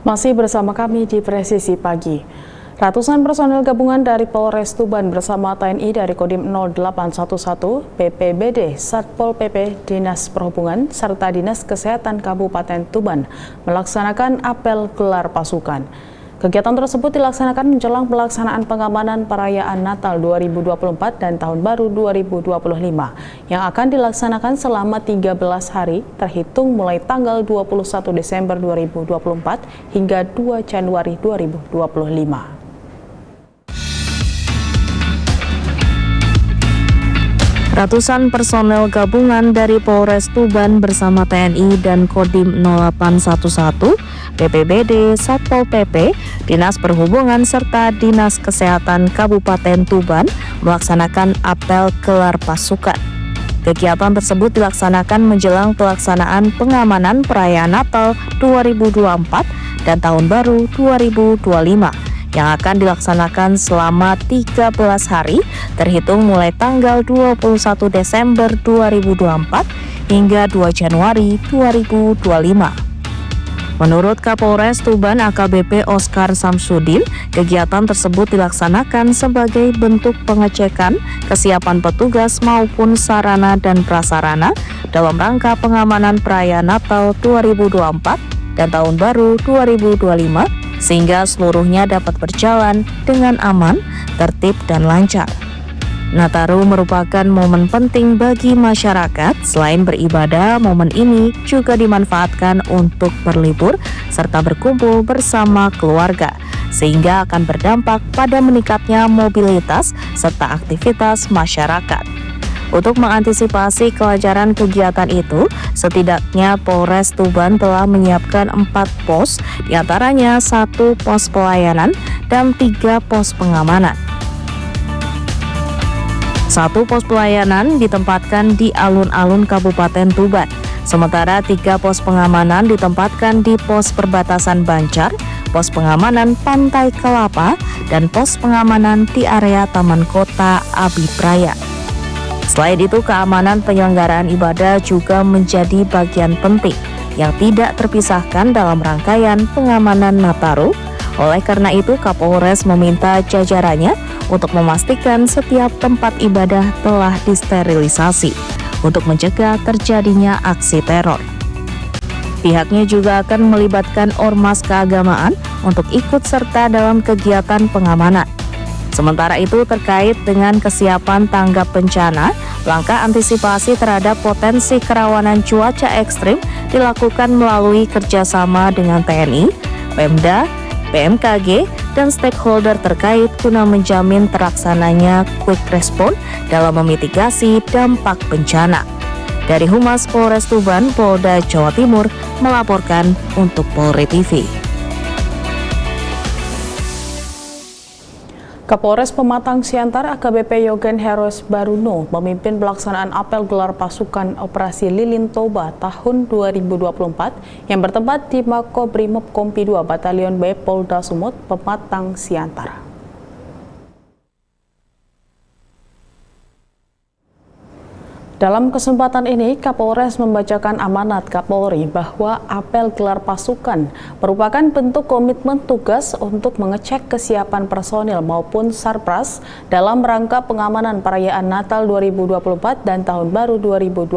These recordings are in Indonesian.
Masih bersama kami di Presisi Pagi. Ratusan personel gabungan dari Polres Tuban bersama TNI dari Kodim 0811, BPBD, Satpol PP, Dinas Perhubungan, serta Dinas Kesehatan Kabupaten Tuban melaksanakan apel gelar pasukan. Kegiatan tersebut dilaksanakan menjelang pelaksanaan pengamanan perayaan Natal 2024 dan Tahun Baru 2025 yang akan dilaksanakan selama 13 hari terhitung mulai tanggal 21 Desember 2024 hingga 2 Januari 2025. Ratusan personel gabungan dari Polres Tuban bersama TNI dan Kodim 0811, BPBD, Satpol PP, Dinas Perhubungan serta Dinas Kesehatan Kabupaten Tuban melaksanakan apel gelar pasukan. Kegiatan tersebut dilaksanakan menjelang pelaksanaan pengamanan perayaan Natal 2024 dan Tahun Baru 2025. Yang akan dilaksanakan selama 13 hari terhitung mulai tanggal 21 Desember 2024 hingga 2 Januari 2025. Menurut Kapolres Tuban AKBP Oskar Samsudin, kegiatan tersebut dilaksanakan sebagai bentuk pengecekan kesiapan petugas maupun sarana dan prasarana dalam rangka pengamanan perayaan Natal 2024 dan Tahun Baru 2025 sehingga seluruhnya dapat berjalan dengan aman, tertib, dan lancar. Nataru merupakan momen penting bagi masyarakat. Selain beribadah, momen ini juga dimanfaatkan untuk berlibur serta berkumpul bersama keluarga, sehingga akan berdampak pada meningkatnya mobilitas serta aktivitas masyarakat. Untuk mengantisipasi kelancaran kegiatan itu, setidaknya Polres Tuban telah menyiapkan 4 pos, diantaranya 1 pos pelayanan dan 3 pos pengamanan. 1 pos pelayanan ditempatkan di alun-alun Kabupaten Tuban, sementara 3 pos pengamanan ditempatkan di pos perbatasan Banjar, pos pengamanan Pantai Kelapa, dan pos pengamanan di area Taman Kota Abipraya. Selain itu, keamanan penyelenggaraan ibadah juga menjadi bagian penting yang tidak terpisahkan dalam rangkaian pengamanan Nataru. Oleh karena itu, Kapolres meminta jajarannya untuk memastikan setiap tempat ibadah telah disterilisasi untuk mencegah terjadinya aksi teror. Pihaknya juga akan melibatkan ormas keagamaan untuk ikut serta dalam kegiatan pengamanan. Sementara itu, terkait dengan kesiapan tanggap bencana, langkah antisipasi terhadap potensi kerawanan cuaca ekstrim dilakukan melalui kerjasama dengan TNI, Pemda, BMKG, dan stakeholder terkait guna menjamin terlaksananya quick response dalam memitigasi dampak bencana. Dari Humas Polres Tuban, Polda Jawa Timur melaporkan untuk Polri TV. Kapolres Pematang Siantar AKBP Yogen Heros Baruno memimpin pelaksanaan apel gelar pasukan Operasi Lilin Toba tahun 2024 yang bertempat di Makobrimob Kompi 2 Batalion B Polda Sumut, Pematang Siantar. Dalam kesempatan ini, Kapolres membacakan amanat Kapolri bahwa apel gelar pasukan merupakan bentuk komitmen tugas untuk mengecek kesiapan personil maupun Sarpras dalam rangka pengamanan perayaan Natal 2024 dan Tahun Baru 2025,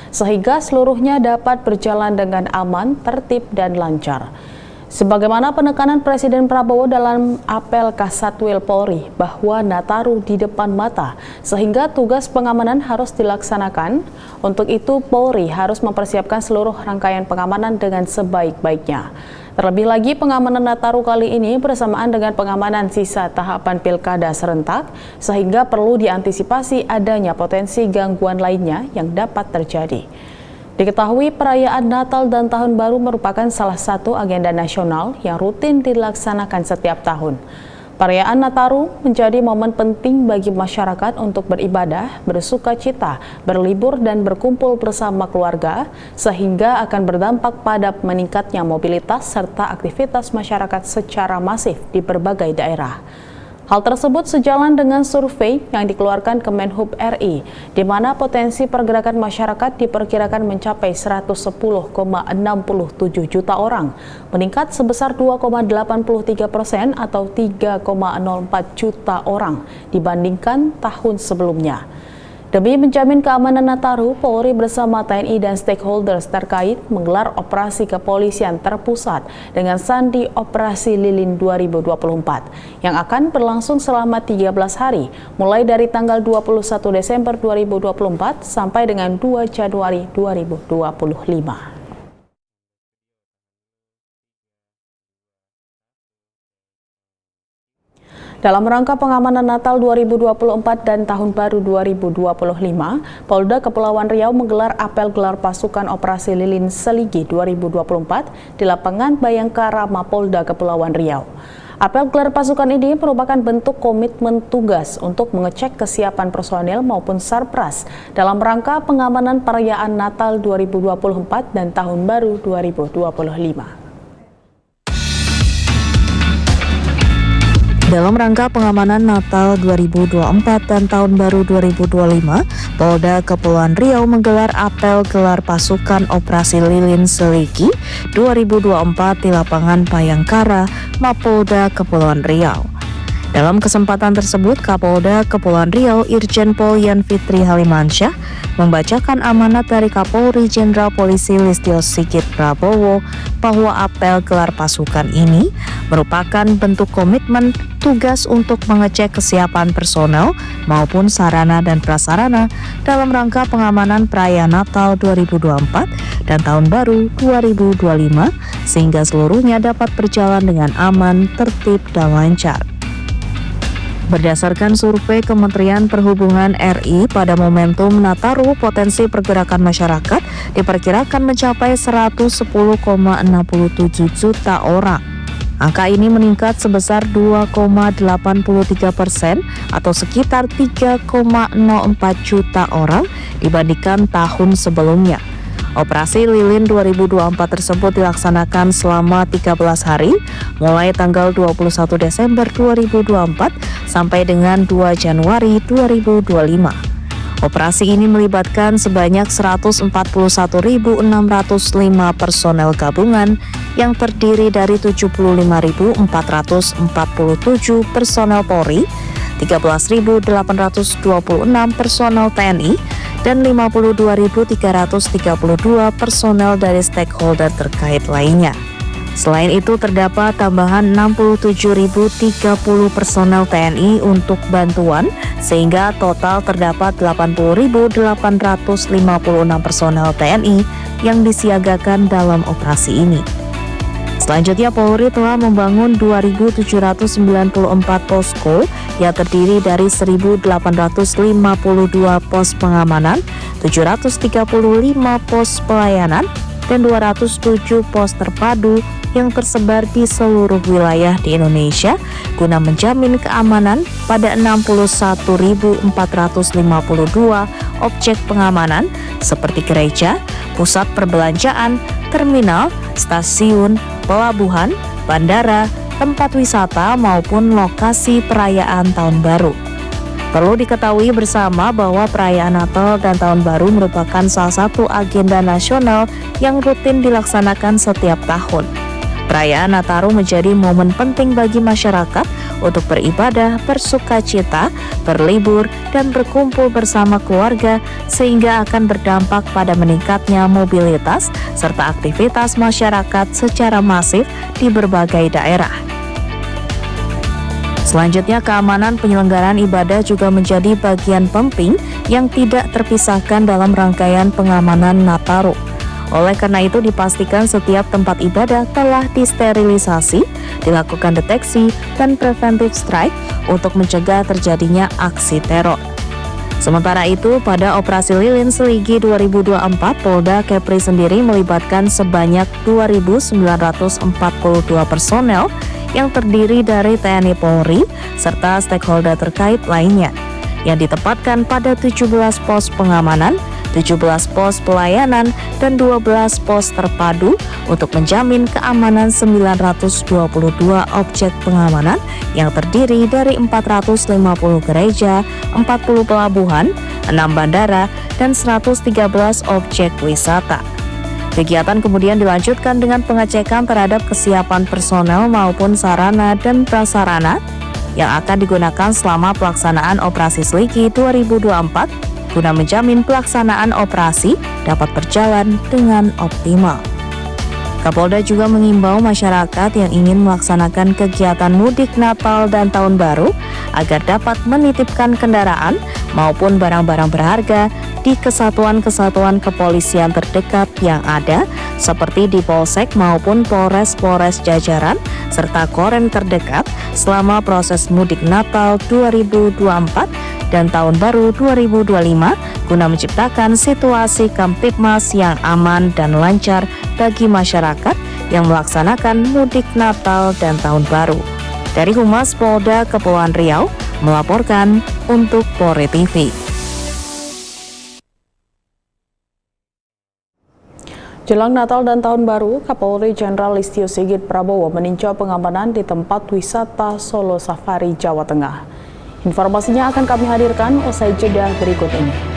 sehingga seluruhnya dapat berjalan dengan aman, tertib, dan lancar. Sebagaimana penekanan Presiden Prabowo dalam apel Kasatwil Polri bahwa Nataru di depan mata, sehingga tugas pengamanan harus dilaksanakan. Untuk itu, Polri harus mempersiapkan seluruh rangkaian pengamanan dengan sebaik-baiknya. Terlebih lagi, pengamanan Nataru kali ini bersamaan dengan pengamanan sisa tahapan pilkada serentak, sehingga perlu diantisipasi adanya potensi gangguan lainnya yang dapat terjadi. Diketahui perayaan Natal dan Tahun Baru merupakan salah satu agenda nasional yang rutin dilaksanakan setiap tahun. Perayaan Nataru menjadi momen penting bagi masyarakat untuk beribadah, bersukacita, berlibur, dan berkumpul bersama keluarga, sehingga akan berdampak pada meningkatnya mobilitas serta aktivitas masyarakat secara masif di berbagai daerah. Hal tersebut sejalan dengan survei yang dikeluarkan Kemenhub RI, di mana potensi pergerakan masyarakat diperkirakan mencapai 110,67 juta orang, meningkat sebesar 2,83% atau 3,04 juta orang dibandingkan tahun sebelumnya. Demi menjamin keamanan Nataru, Polri bersama TNI dan stakeholders terkait menggelar operasi kepolisian terpusat dengan sandi Operasi Lilin 2024 yang akan berlangsung selama 13 hari, mulai dari tanggal 21 Desember 2024 sampai dengan 2 Januari 2025. Dalam rangka pengamanan Natal 2024 dan Tahun Baru 2025, Polda Kepulauan Riau menggelar apel gelar pasukan Operasi Lilin Seligi 2024 di lapangan Bayangkara Mapolda Kepulauan Riau. Apel gelar pasukan ini merupakan bentuk komitmen tugas untuk mengecek kesiapan personel maupun sarpras dalam rangka pengamanan perayaan Natal 2024 dan Tahun Baru 2025. Dalam rangka pengamanan Natal 2024 dan Tahun Baru 2025, Polda Kepulauan Riau menggelar apel gelar pasukan Operasi Lilin Seligi 2024 di lapangan Bayangkara, Mapolda Kepulauan Riau. Dalam kesempatan tersebut, Kapolda Kepulauan Riau Irjen Pol Yan Fitri Halimansyah membacakan amanat dari Kapolri Jenderal Polisi Listio Sigit Prabowo bahwa apel gelar pasukan ini merupakan bentuk komitmen tugas untuk mengecek kesiapan personel maupun sarana dan prasarana dalam rangka pengamanan perayaan Natal 2024 dan Tahun Baru 2025 sehingga seluruhnya dapat berjalan dengan aman, tertib, dan lancar. Berdasarkan survei Kementerian Perhubungan RI pada momentum Nataru, potensi pergerakan masyarakat diperkirakan mencapai 110,67 juta orang. Angka ini meningkat sebesar 2,83% atau sekitar 3,04 juta orang dibandingkan tahun sebelumnya. Operasi Lilin 2024 tersebut dilaksanakan selama 13 hari, mulai tanggal 21 Desember 2024 sampai dengan 2 Januari 2025. Operasi ini melibatkan sebanyak 141.605 personel gabungan yang terdiri dari 75.447 personel Polri, 13.826 personel TNI, dan 52.332 personel dari stakeholder terkait lainnya. Selain itu, terdapat tambahan 67.030 personel TNI untuk bantuan, sehingga total terdapat 80.856 personel TNI yang disiagakan dalam operasi ini. Selanjutnya, Polri telah membangun 2.794 posko yang terdiri dari 1.852 pos pengamanan, 735 pos pelayanan, dan 207 pos terpadu yang tersebar di seluruh wilayah di Indonesia guna menjamin keamanan pada 61.452 objek pengamanan seperti gereja, pusat perbelanjaan, terminal, stasiun, pelabuhan, bandara, tempat wisata maupun lokasi perayaan Tahun Baru. Perlu diketahui bersama bahwa perayaan Natal dan Tahun Baru merupakan salah satu agenda nasional yang rutin dilaksanakan setiap tahun. Perayaan Nataru menjadi momen penting bagi masyarakat untuk beribadah, bersukacita, berlibur, dan berkumpul bersama keluarga sehingga akan berdampak pada meningkatnya mobilitas serta aktivitas masyarakat secara masif di berbagai daerah. Selanjutnya, keamanan penyelenggaraan ibadah juga menjadi bagian penting yang tidak terpisahkan dalam rangkaian pengamanan Nataru. Oleh karena itu, dipastikan setiap tempat ibadah telah disterilisasi, dilakukan deteksi, dan preventive strike untuk mencegah terjadinya aksi teror. Sementara itu, pada Operasi Lilin Seligi 2024, Polda Kepri sendiri melibatkan sebanyak 2.942 personel yang terdiri dari TNI Polri serta stakeholder terkait lainnya yang ditempatkan pada 17 pos pengamanan 17 pos pelayanan, dan 12 pos terpadu untuk menjamin keamanan 922 objek pengamanan yang terdiri dari 450 gereja, 40 pelabuhan, 6 bandara, dan 113 objek wisata. Kegiatan kemudian dilanjutkan dengan pengecekan terhadap kesiapan personel maupun sarana dan prasarana yang akan digunakan selama pelaksanaan operasi Seliki 2024 guna menjamin pelaksanaan operasi dapat berjalan dengan optimal. Kapolda juga mengimbau masyarakat yang ingin melaksanakan kegiatan mudik Natal dan Tahun Baru agar dapat menitipkan kendaraan maupun barang-barang berharga di kesatuan-kesatuan kepolisian terdekat yang ada seperti di Polsek maupun Polres-Polres jajaran serta Korem terdekat selama proses mudik Natal 2024 dan Tahun Baru 2025 guna menciptakan situasi Kamtibmas yang aman dan lancar bagi masyarakat yang melaksanakan mudik Natal dan Tahun Baru. Dari Humas Polda Kepulauan Riau melaporkan untuk Polri TV. Jelang Natal dan Tahun Baru, Kapolri Jenderal Listio Sigit Prabowo meninjau pengamanan di tempat wisata Solo Safari, Jawa Tengah. Informasinya akan kami hadirkan usai jeda berikut ini.